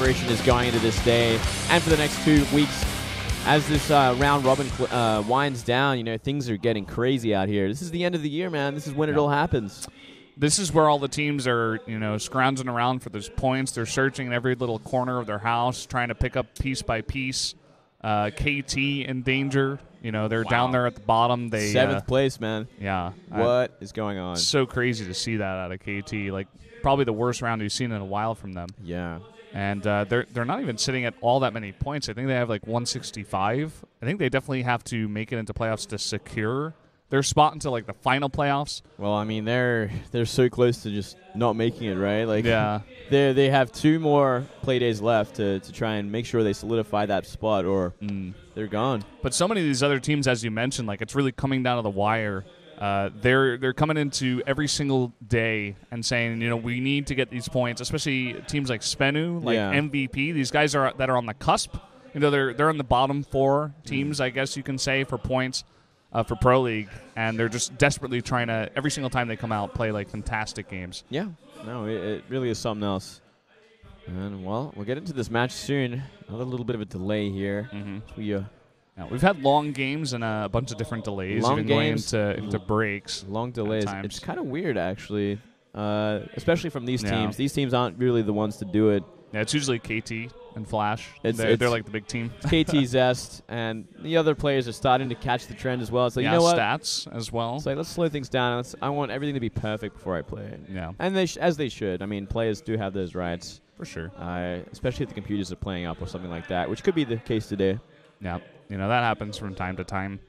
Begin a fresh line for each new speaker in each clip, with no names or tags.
preparation is going into this day and for the next 2 weeks. As this round robin winds down, you know, things are getting crazy out here. This is the end of the year, man. This is when it all happens.
This is where all the teams are, you know, scrounging around for those points. They're searching in every little corner of their house, trying to pick up piece by piece. KT in danger. You know, they're down there at the bottom. They
7th place, man.
Yeah.
What is going on?
So crazy to see that out of KT. Like, probably the worst round we've seen in a while from them.
Yeah.
And they're not even sitting at all that many points. I think they have like 165. I think they definitely have to make it into playoffs to secure their spot into like the final playoffs.
Well, I mean, they're so close to just not making it, right? Like,
yeah,
they have 2 more play days left to try and make sure they solidify that spot, or they're gone.
But so many of these other teams, as you mentioned, like it's really coming down to the wire. They're coming into every single day and saying, you know, we need to get these points, especially teams like Spenu, like MVP. These guys that are on the cusp. You know, they're in the bottom 4 teams, I guess you can say, for points for Pro League, and they're just desperately trying to, every single time they come out, play like fantastic games.
Yeah, no, it really is something else. And, well, we'll get into this match soon. Another little bit of a delay here.
Yeah, we've had long games and a bunch of different delays, even going into breaks.
Long delays. It's kind of weird, actually, especially from these teams. These teams aren't really the ones to do it.
Yeah, it's usually KT and Flash. They're like the big team.
KT, Zest, and the other players are starting to catch the trend as well. It's like, you know what?
Stats as well.
It's like, let's slow things down. I want everything to be perfect before I play it.
Yeah.
And as they should. I mean, players do have those rights.
For sure.
Especially if the computers are playing up or something like that, which could be the case today.
Yeah. You know, that happens from time to time.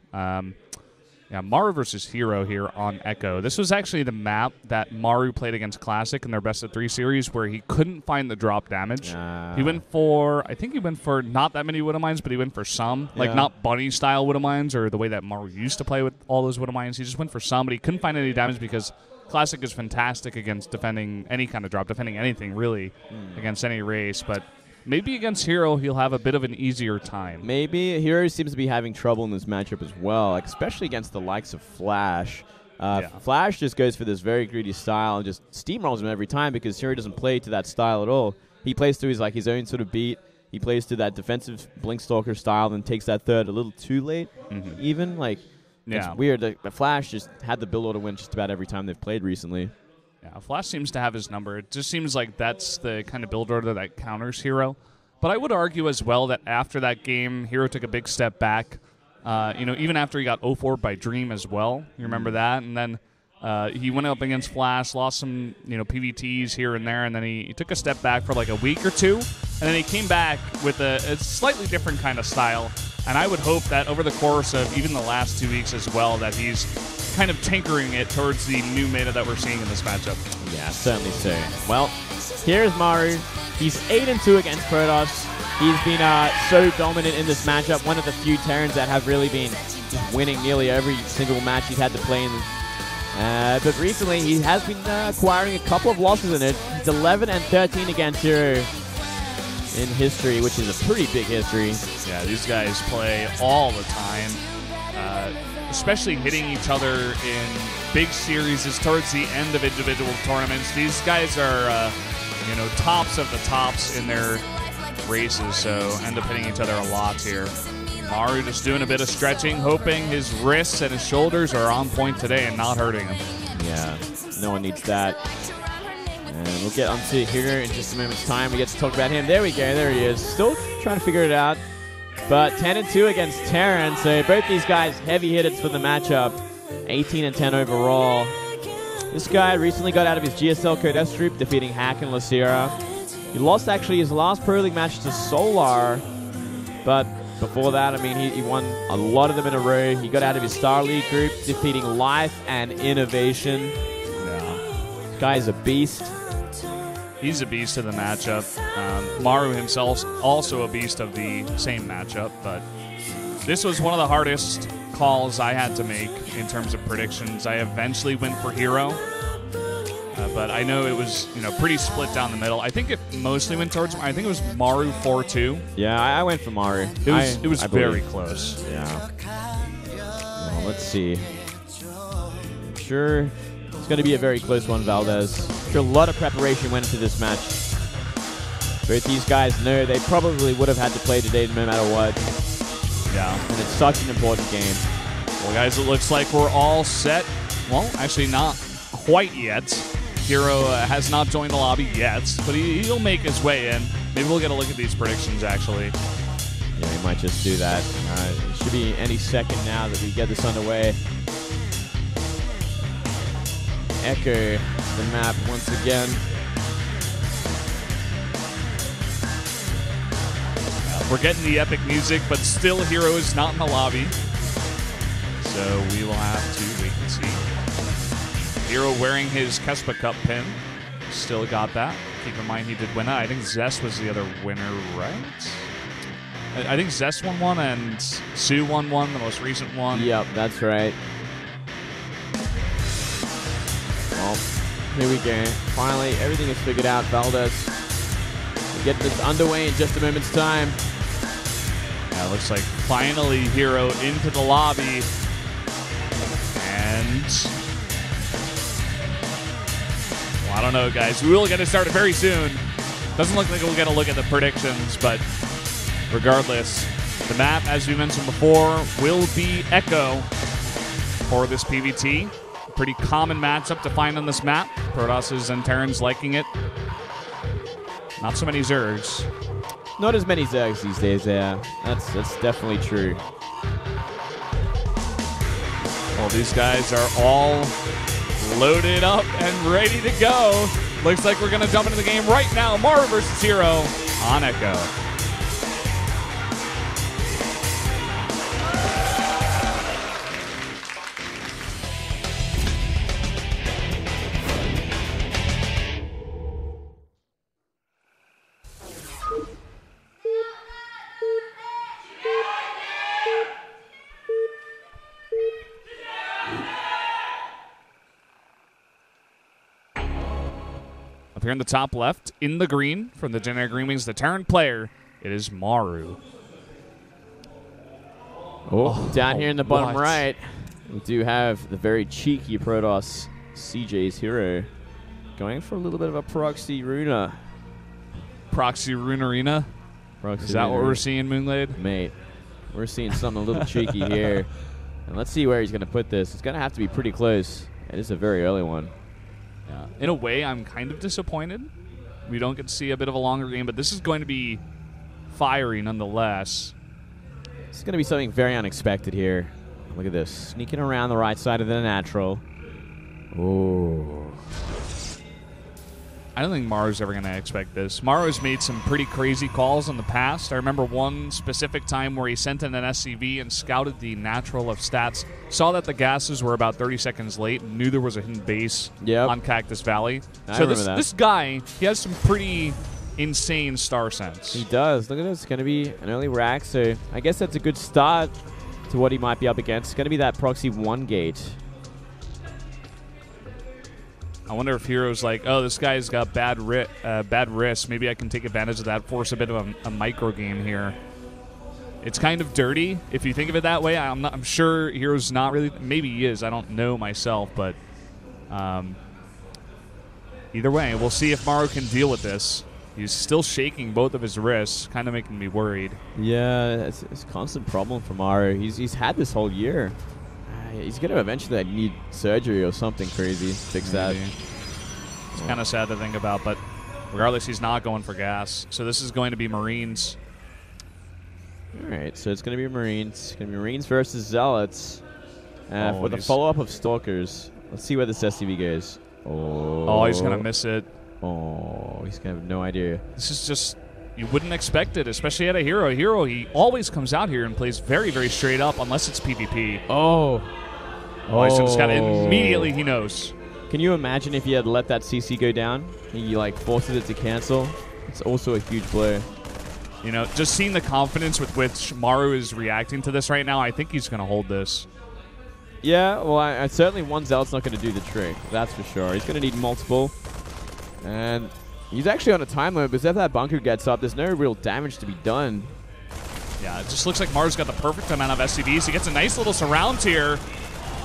Yeah, Maru versus herO here on Echo. This was actually the map that Maru played against Classic in their best-of-3 series where he couldn't find the drop damage. He went for, I think he went for not that many Widow Mines, but he went for some. Like, not bunny-style Widow Mines or the way that Maru used to play with all those Widow Mines. He just went for some, but he couldn't find any damage because Classic is fantastic against defending any kind of drop, defending anything, really, against any race. But maybe against herO, he'll have a bit of an easier time.
Maybe. herO seems to be having trouble in this matchup as well, like, especially against the likes of Flash. Flash just goes for this very greedy style and just steamrolls him every time because herO doesn't play to that style at all. He plays to his own sort of beat. He plays to that defensive Blinkstalker style and takes that third a little too late, even. Like, it's weird. The Flash just had the build order win just about every time they've played recently.
Yeah, Flash seems to have his number. It just seems like that's the kind of build order that counters herO. But I would argue as well that after that game, herO took a big step back. You know, even after he got 0-4 by Dream as well. You remember that? And then he went up against Flash, lost some, you know, PVTs here and there, and then he took a step back for like a week or two. And then he came back with a slightly different kind of style. And I would hope that over the course of even the last 2 weeks as well, that he's kind of tinkering it towards the new meta that we're seeing in this matchup.
Yeah, certainly so. Well, here's Maru. He's 8-2 against Protoss. He's been so dominant in this matchup. One of the few Terrans that have really been just winning nearly every single match he's had to play in. But recently, he has been acquiring a couple of losses in it. He's 11-13 against herO in history, which is a pretty big history.
Yeah, these guys play all the time, especially hitting each other in big series towards the end of individual tournaments. These guys are, you know, tops of the tops in their races, so end up hitting each other a lot here. Maru just doing a bit of stretching, hoping his wrists and his shoulders are on point today and not hurting him.
Yeah, no one needs that. And we'll get onto here in just a moment's time. We get to talk about him. There we go. There he is. Still trying to figure it out. But 10-2 against Terran. So both these guys heavy hitters for the matchup. 18-10 overall. This guy recently got out of his GSL Code S Troop, defeating Hack and Lacera. He lost actually his last Pro League match to Solar. But before that, I mean, he won a lot of them in a row. He got out of his Star League group, defeating Life and Innovation.
Yeah.
This guy's a beast.
He's a beast of the matchup. Maru himself also a beast of the same matchup, but this was one of the hardest calls I had to make in terms of predictions. I eventually went for herO, but I know it was, you know, pretty split down the middle. I think it mostly went towards, I think it was Maru 4-2.
Yeah, I went for Maru.
It was very close.
Yeah. Well, let's see. I'm sure it's going to be a very close one, Valdez. I'm sure a lot of preparation went into this match. Both these guys know they probably would have had to play today no matter what.
Yeah.
And it's such an important game.
Well, guys, it looks like we're all set. Well, actually not quite yet. herO has not joined the lobby yet, but he'll make his way in. Maybe we'll get a look at these predictions, actually.
Yeah, he might just do that. It should be any second now that we get this underway. Echo the map once again.
We're getting the epic music, but still herO is not in the lobby. So we will have to wait and see. herO wearing his Kespa Cup pin. Still got that. Keep in mind he did win that. I think Zest was the other winner, right? I think Zest won one and Sue won one, the most recent one.
Yep, that's right. Well, here we go. Finally, everything is figured out. Valdez. We're getting this underway in just a moment's time.
Yeah, looks like finally herO into the lobby. And well, I don't know, guys. We will get it started very soon. Doesn't look like we'll get a look at the predictions, but regardless, the map, as we mentioned before, will be Echo for this PvT. Pretty common matchup to find on this map. Protosses and Terrans liking it. Not so many Zergs.
Not as many Zergs these days, yeah. That's definitely true.
Well, these guys are all loaded up and ready to go. Looks like we're going to jump into the game right now. Maru versus herO on Echo. Up here in the top left, in the green, from the Generic Green Wings, the Terran player, it is Maru.
Oh, down here in the bottom
what?
right, we do have the very cheeky Protoss CJ's herO going for a little bit of a proxy Runa.
Proxy Rune Arena?
Proxy
Is that what
Runa.
we're seeing, Moonglade?
Mate, we're seeing something a little cheeky here. And let's see where he's going to put this. It's going to have to be pretty close. It is a very early one.
Yeah. In a way, I'm kind of disappointed. We don't get to see a bit of a longer game, but this is going to be fiery nonetheless.
It's going to be something very unexpected here. Look at this. Sneaking around the right side of the natural. Oh.
I don't think Maru's ever going to expect this. Maru's made some pretty crazy calls in the past. I remember one specific time where he sent in an SCV and scouted the natural of stats, saw that the gases were about 30 seconds late, and knew there was a hidden base on Cactus Valley. So this guy, he has some pretty insane star sense.
He does. Look at this. It's going to be an early rack, so I guess that's a good start to what he might be up against. It's going to be that proxy 1 gate.
I wonder if herO's like, oh, this guy's got bad wrist. Maybe I can take advantage of that, force a bit of a micro game here. It's kind of dirty if you think of it that way. I'm sure herO's not really. Maybe he is. I don't know myself, but either way, we'll see if Maru can deal with this. He's still shaking both of his wrists, kind of making me worried. Yeah,
it's a constant problem for Maru. He's had this whole year. He's going to eventually need surgery or something crazy to fix that.
It's kind of sad to think about, but regardless, he's not going for gas. So this is going to be Marines.
All right, so it's going to be Marines. It's going to be Marines versus Zealots with a follow-up of Stalkers. Let's see where this SCV goes.
Oh, he's going to miss it.
Oh, he's going to have no idea.
This is just... You wouldn't expect it, especially at a herO. herO, he always comes out here and plays very, very straight up, unless it's PvP.
Oh,
he's just got immediately he knows.
Can you imagine if he had let that CC go down? He like forces it to cancel. It's also a huge blow.
You know, just seeing the confidence with which Maru is reacting to this right now, I think he's going to hold this.
Yeah, well, I certainly one Zealot's not going to do the trick. That's for sure. He's going to need multiple. And he's actually on a time limit, because if that bunker gets up, there's no real damage to be done.
Yeah, it just looks like Maru's got the perfect amount of SCVs. He gets a nice little surround here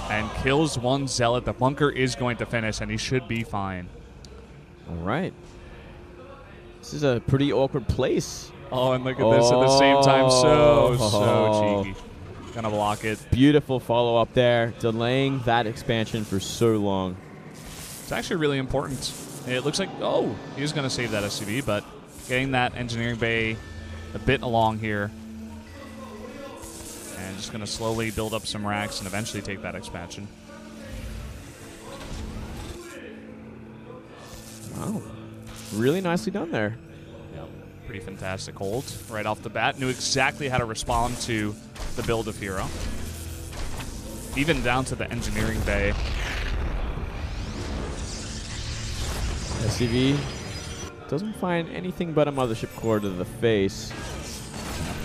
and kills one Zealot. The bunker is going to finish, and he should be fine.
All right. This is a pretty awkward place.
Oh, and look at this at the same time. So cheeky. Gonna block it.
Beautiful follow-up there, delaying that expansion for so long.
It's actually really important. It looks like, oh, he's going to save that SCV, but getting that engineering bay a bit along here. And just going to slowly build up some racks and eventually take that expansion.
Wow. Really nicely done there.
Yep. Pretty fantastic hold right off the bat. Knew exactly how to respond to the build of herO. Even down to the engineering bay.
SCV doesn't find anything but a mothership core to the face.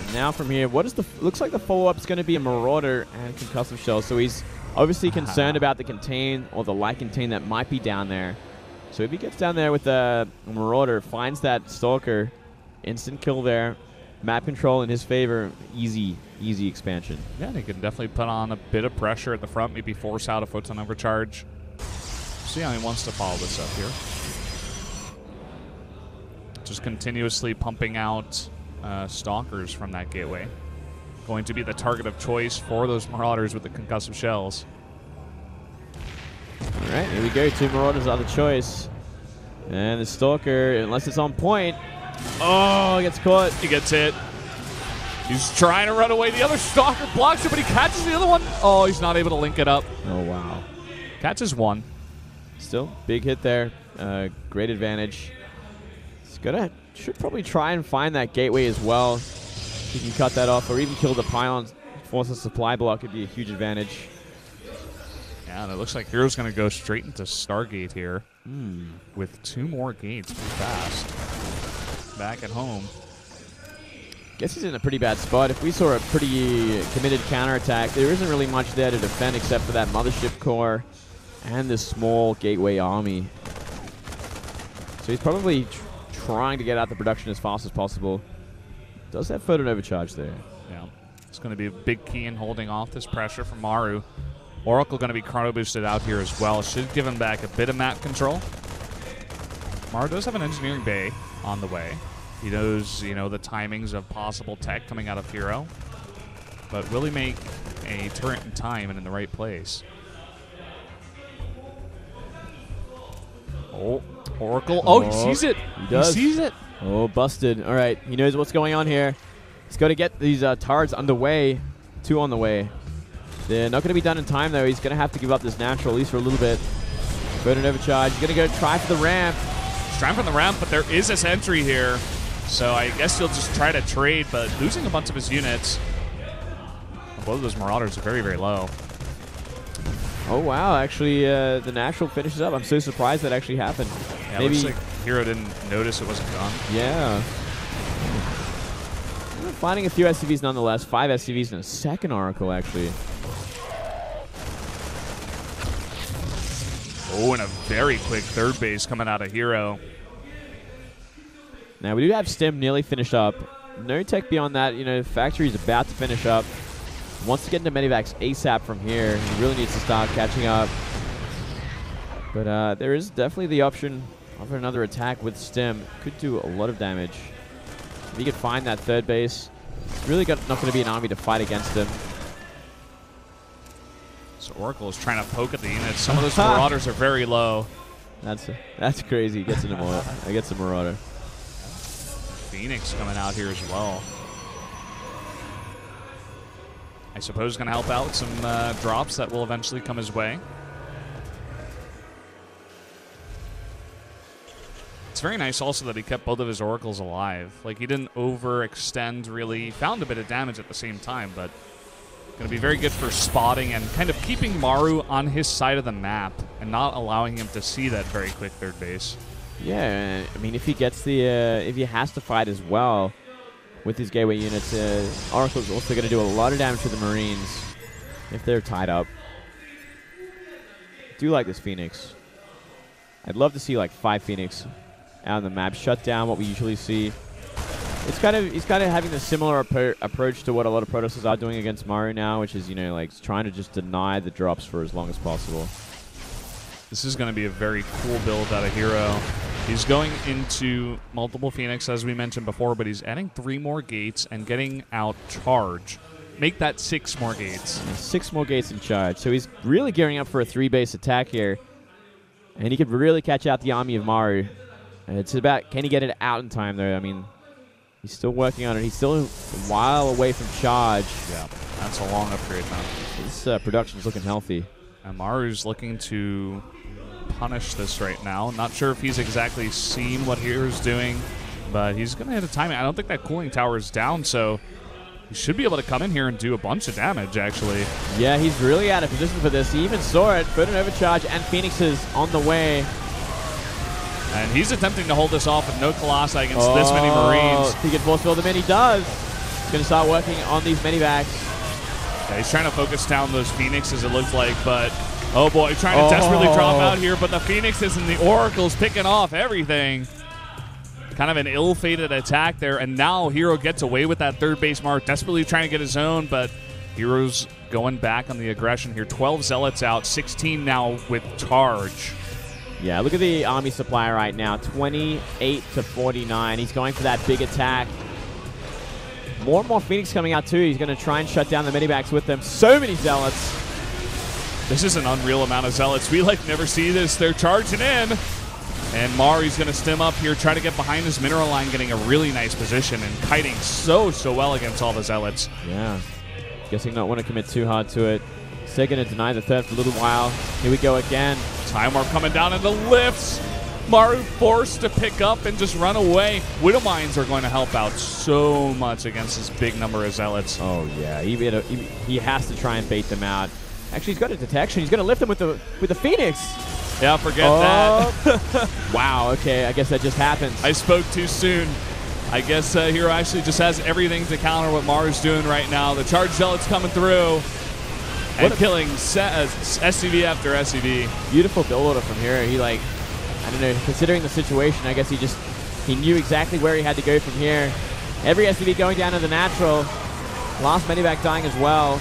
And now from here, what is the... Looks like the follow-up is going to be a Marauder and concussive shell. So he's obviously concerned about the contain or the light contain that might be down there. So if he gets down there with the Marauder, finds that Stalker, instant kill there. Map control in his favor. Easy expansion.
Yeah, and he can definitely put on a bit of pressure at the front, maybe force out a photon overcharge. See how he wants to follow this up here. Just continuously pumping out Stalkers from that gateway. Going to be the target of choice for those Marauders with the concussive shells.
All right, here we go. 2 Marauders are the choice. And the Stalker, unless it's on point. Oh, gets caught.
He gets hit. He's trying to run away. The other Stalker blocks it, but he catches the other one. Oh, he's not able to link it up.
Oh, wow.
Catches one.
Still, big hit there. Great advantage. Should probably try and find that gateway as well. He can cut that off or even kill the pylon, force a supply block. It'd be a huge advantage.
Yeah, and it looks like herO's going to go straight into Stargate here with 2 more gates pretty fast. Back at home.
Guess he's in a pretty bad spot. If we saw a pretty committed counterattack, there isn't really much there to defend except for that mothership core and this small gateway army. So he's probably trying to get out the production as fast as possible. Does have photon overcharge there.
Yeah. It's going to be a big key in holding off this pressure from Maru. Oracle going to be chrono boosted out here as well. Should give him back a bit of map control. Maru does have an engineering bay on the way. He knows, the timings of possible tech coming out of herO. But will he make a turret in time and in the right place? Oh, Oracle. Oh, he sees it.
He does.
He sees it.
Oh, busted. All right. He knows what's going on here. He's got to get these turrets underway. 2 on the way. They're not going to be done in time, though. He's going to have to give up this natural, at least for a little bit. Photon overcharge. He's going to go try for the ramp.
He's trying for the ramp, but there is a sentry here. So I guess he'll just try to trade, but losing a bunch of his units. Both of those Marauders are very, very low.
Oh, wow. Actually, the natural finishes up. I'm so surprised that actually happened.
Yeah,
maybe
looks like herO didn't notice it wasn't gone.
Yeah. Finding a few SCVs nonetheless. 5 SCVs in a second Oracle, actually.
Oh, and a very quick third base coming out of herO.
Now, we do have Stim nearly finished up. No tech beyond that. Factory's about to finish up. Wants to get into Medivacs ASAP from here. He really needs to start catching up. But there is definitely the option of another attack with Stim. Could do a lot of damage. If he could find that third base, it's really not going to be an army to fight against him.
So Oracle is trying to poke at the units. Some of those Marauders are very low.
That's crazy. He gets a Marauder.
Phoenix coming out here as well. I suppose going to help out with some drops that will eventually come his way. It's very nice also that he kept both of his Oracles alive. Like, he didn't overextend, really. He found a bit of damage at the same time, but going to be very good for spotting and kind of keeping Maru on his side of the map and not allowing him to see that very quick third base.
Yeah, I mean, if he gets if he has to fight as well with his gateway units, Oracle's also going to do a lot of damage to the Marines if they're tied up. I do like this Phoenix. I'd love to see like 5 Phoenix out on the map, shut down what we usually see. He's kind of having a similar approach to what a lot of Protosses are doing against Maru now, which is like trying to just deny the drops for as long as possible.
This is going to be a very cool build out of herO. He's going into multiple Phoenix, as we mentioned before, but he's adding 3 more gates and getting out charge. Make that 6 more gates.
6 more gates in charge. So he's really gearing up for a 3-base attack here. And he could really catch out the army of Maru. It's about, can he get it out in time, though? I mean, he's still working on it. He's still a while away from charge.
Yeah, that's a long upgrade now.
This production's looking healthy.
And Maru's looking to punish this right now. Not sure if he's exactly seen what hero's doing, but he's going to hit a timing. I don't think that cooling tower is down, so he should be able to come in here and do a bunch of damage, actually.
Yeah, he's really out of position for this. He even saw it. Put an overcharge, and Phoenix is on the way.
And he's attempting to hold this off with no Colossi against this many Marines.
He can force field them in. He does. He's going to start working on these medivacs.
Yeah, he's trying to focus down those Phoenixes, it looks like, but oh boy, trying to desperately drop out here, but the Phoenixes and the Oracles picking off everything. Kind of an ill-fated attack there, and now herO gets away with that 3rd base mark, desperately trying to get his own, but herO's going back on the aggression here. 12 Zealots out, 16 now with charge.
Yeah, look at the army supply right now, 28 to 49. He's going for that big attack. More and more Phoenix coming out too. He's going to try and shut down the medivacs with them. So many Zealots.
This is an unreal amount of Zealots. We never see this. They're charging in. And Mari's going to stem up here, try to get behind his mineral line, getting a really nice position and kiting so well against all the Zealots.
Yeah. Guessing not want to commit too hard to it. They're going to deny the 3rd for a little while. Here we go again.
Time Warp coming down into lifts. Maru forced to pick up and just run away. Widow Mines are going to help out so much against this big number of Zealots.
Oh, yeah. He has to try and bait them out. Actually, he's got a detection. He's going to lift them with the Phoenix.
Yeah, forget that.
Wow, okay. I guess that just happens.
I spoke too soon. I guess herO actually just has everything to counter what Maru's doing right now. The charge Zealots coming through and killing SCV after SCV.
Beautiful build order from here. He, I don't know, considering the situation, I guess he knew exactly where he had to go from here. Every SCV going down to the natural. Last medivac dying as well.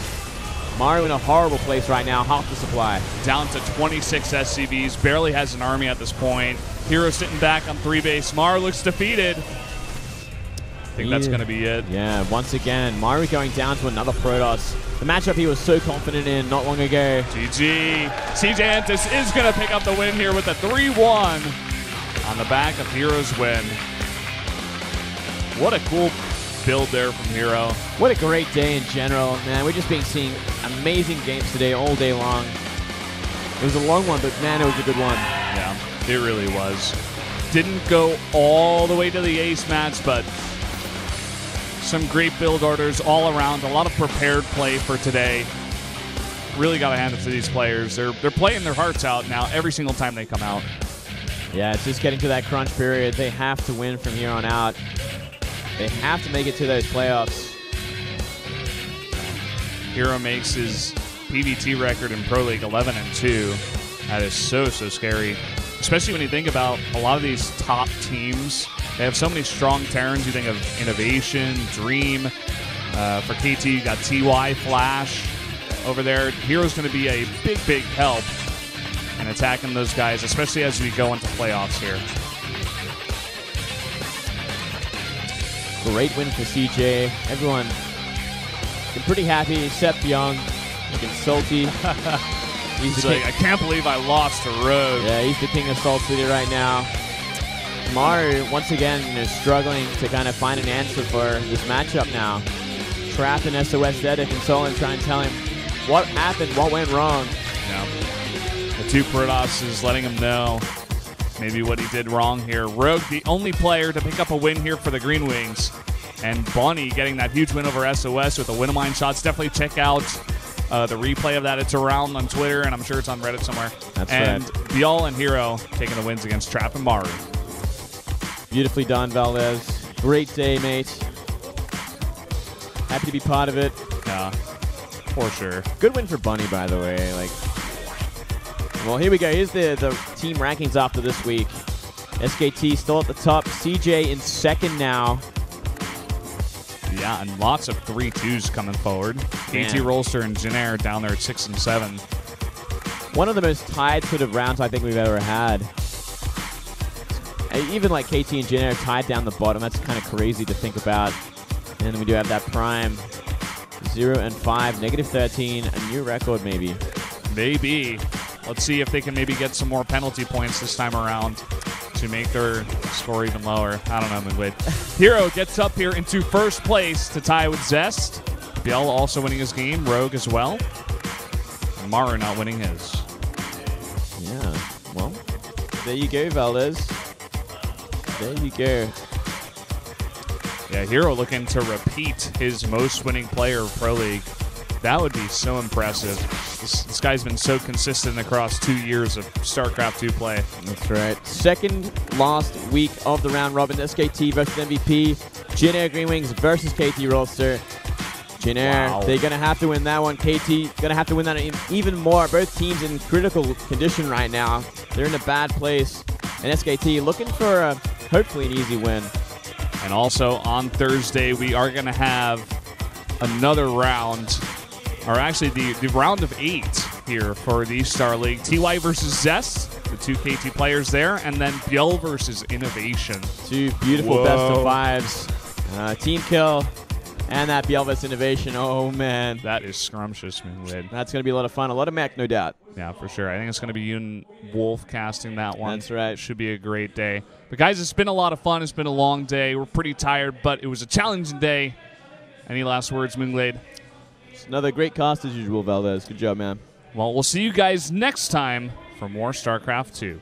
Maru in a horrible place right now, half the supply.
Down to 26 SCVs, barely has an army at this point. herO sitting back on 3 base. Maru looks defeated. I think that's going to be it.
Yeah, once again, Maru going down to another Protoss. The matchup he was so confident in not long ago.
GG. CJ Antis is going to pick up the win here with a 3-1 on the back of herO's win. What a cool build there from herO.
What a great day in general, man. We're just seeing amazing games today all day long. It was a long one, but man, it was a good one.
Yeah, it really was. Didn't go all the way to the ace match, but some great build orders all around. A lot of prepared play for today. Really got to hand it to these players. They're playing their hearts out now every single time they come out.
Yeah, it's just getting to that crunch period. They have to win from here on out. They have to make it to those playoffs.
herO makes his PVT record in Pro League 11-2. That is so scary. Especially when you think about a lot of these top teams. They have so many strong Terrans. You think of Innovation, Dream. For KT, you got TY, Flash over there. herO's going to be a big help in attacking those guys, especially as we go into playoffs here.
Great win for CJ. Everyone been pretty happy, except Young. Looking salty.
He's like, I can't believe I lost to Rogue.
Yeah, he's the king of Salt City right now. Maru, once again, struggling to kind of find an answer for this matchup now. Trapped in SOS there to console him, try and tell him what happened, what went wrong.
Yeah. The 2 Protoss is letting him know maybe what he did wrong here. Rogue, the only player to pick up a win here for the Green Wings. And Bonnie getting that huge win over SOS with the Winnowmine shots. Definitely check out the replay of that. It's around on Twitter, and I'm sure it's on Reddit somewhere.
That's
and
right.
Bial and herO taking the wins against Trap and Maru.
Beautifully done, Valdez. Great day, mate. Happy to be part of it.
Yeah, for sure.
Good win for Bunny, by the way. Well, here we go. Here's the team rankings after this week. SKT still at the top. CJ in second now.
Yeah, and lots of 3-2s coming forward.
Man.
KT Rolster and Jin Air down there at 6 and 7.
One of the most tied sort of rounds I think we've ever had. even like KT and JIN are tied down the bottom. That's kind of crazy to think about. And then we do have that prime 0 and 5, -13, a new record maybe.
Maybe. Let's see if they can maybe get some more penalty points this time around to make their score even lower. I don't know, Moonblade. herO gets up here into first place to tie with Zest. Biel also winning his game. Rogue as well. And Maru not winning his.
Yeah, well, there you go, Valdez. There you go.
Yeah, herO looking to repeat his most winning player of Pro League. That would be so impressive. This guy's been so consistent across 2 years of StarCraft 2 play.
That's right. Second last week of the round robin. SKT versus MVP. JIN Green Wings versus KT Rolster. JIN
Wow.
they're going to have to win that one. KT going to have to win that even more. Both teams in critical condition right now. They're in a bad place. And SKT looking for hopefully an easy win.
And also on Thursday, we are going to have another round, or actually the round of 8 here for the Star League. TY versus Zest, the 2 KT players there, and then Biel versus Innovation.
2 beautiful best of 5s. Team kill and that Biel versus Innovation. Oh, man.
That is scrumptious, Moonblade.
That's going to be a lot of fun. A lot of mech, no doubt.
Yeah, for sure. I think it's going to be you and Wolf casting that one.
That's right.
It should be a great day. But, guys, it's been a lot of fun. It's been a long day. We're pretty tired, but it was a challenging day. Any last words, Moonblade?
It's another great cast as usual, Valdez. Good job, man.
Well, we'll see you guys next time for more StarCraft 2.